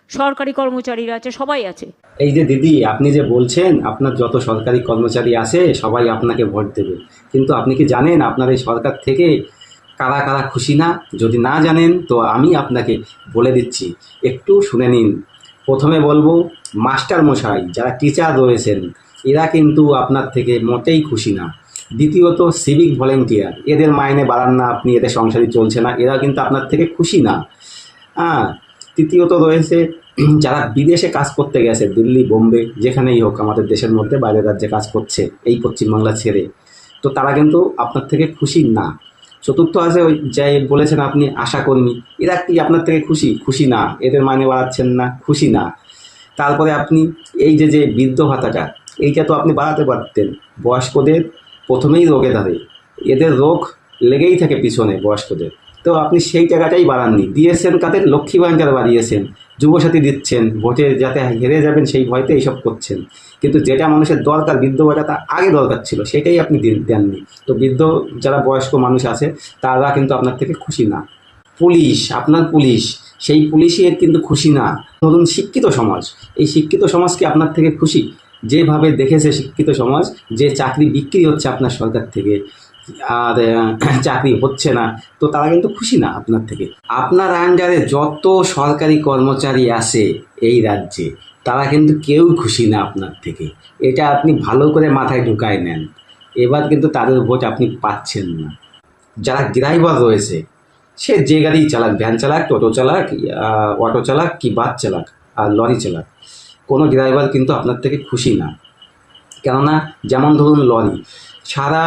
সরকারি কর্মচারীরা আছে, সবাই আছে। এই যে দিদি, আপনি যে বলছেন আপনার যত সরকারি কর্মচারী আছে সবাই আপনাকে ভোট দেবে, কিন্তু আপনি কি জানেন আপনার এই সরকার থেকে কারা কারা খুশি না? যদি না জানেন তো আমি আপনাকে বলে দিচ্ছি, একটু শুনে নিন। প্রথমে বলবো, মাস্টার মশাই যারা টিচার রয়েছেন এরা কিন্তু আপনার থেকে মোটেই খুশি না। দ্বিতীয়ত সিভিক ভলেন্টিয়ার, এদের মাইনে বাড়ান না আপনি, এদের সংসারই চলছে না, এরা কিন্তু আপনার থেকে খুশি না। হ্যাঁ, তৃতীয়ত রয়েছে যারা বিদেশে কাজ করতে গেছে, দিল্লি বোম্বে যেখানেই হোক আমাদের দেশের মধ্যে, বাইরের রাজ্যে কাজ করছে এই পশ্চিমবাংলা ছেড়ে, তো তারা কিন্তু আপনার থেকে খুশি না। চতুর্থ আছে ওই যাই বলেছেন আপনি আশাকর্মী, এরা কি আপনার থেকে খুশি? খুশি না, এদের মাইনে বাড়াচ্ছেন না, খুশি না। তারপরে আপনি এই যে যে বৃদ্ধ ভাতাটা, এইটা তো আপনি বাড়াতে পারতেন। বয়স্কদের প্রথমেই রোগে ধরে, এদের রোগ লেগেই থাকে পিছনে বয়স্কদের, তো আপনি সেই টাকাটাই বাড়াননি। দিয়েছেন কাদের? লক্ষ্মী ভাণ্ডার বাড়িয়েছেন, যুবসাথী দিচ্ছেন, ভোটে যাতে হেরে যাবেন সেই ভয়তে এইসব করছেন, কিন্তু যেটা মানুষের দরকার, বৃদ্ধ ভাতাটা আগে দরকার ছিল সেটাই আপনি দেননি। তো বৃদ্ধ যারা বয়স্ক মানুষ আছে তারা কিন্তু আপনার থেকে খুশি না। পুলিশ, আপনার পুলিশ, সেই পুলিশই কিন্তু খুশি না। ধরুন শিক্ষিত সমাজ, এই শিক্ষিত সমাজ কি আপনার থেকে খুশি? যেভাবে দেখেছে শিক্ষিত সমাজ, যে চাকরি বিক্রি হচ্ছে আপনার সরকার থেকে আর চাকরি হচ্ছে না, তো তারা কিন্তু খুশি না আপনার থেকে। আপনার আন্ডারে যত সরকারি কর্মচারী আছে এই রাজ্যে, তারা কিন্তু কেউ খুশি না আপনার থেকে। এটা আপনি ভালো করে মাথায় ঢুকায় নেন। এবার কিন্তু তাদের ভোট আপনি পাচ্ছেন না। যারা ড্রাইভার রয়েছে, সে যে গাড়ি চালাক, ভ্যান চালাক, টোটো চালাক, অটো চালাক কি বাস চালাক আর লরি চালাক, কোনো ড্রাইভার কিন্তু আপনার থেকে খুশি না। কেননা যেমন ধরুন লরি, সারা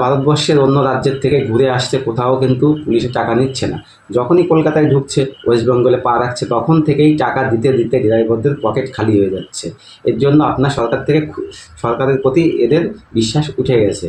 ভারতবর্ষের অন্য রাজ্যের থেকে ঘুরে আসছে, কোথাও কিন্তু পুলিশে টাকা নিচ্ছে না। যখনই কলকাতায় ঢুকছে, ওয়েস্ট বেঙ্গলে পা রাখছে, তখন থেকেই টাকা দিতে দিতে ড্রাইভারদের পকেট খালি হয়ে যাচ্ছে। এর জন্য আপনার সরকার থেকে সরকারের প্রতি এদের বিশ্বাস উঠে গেছে।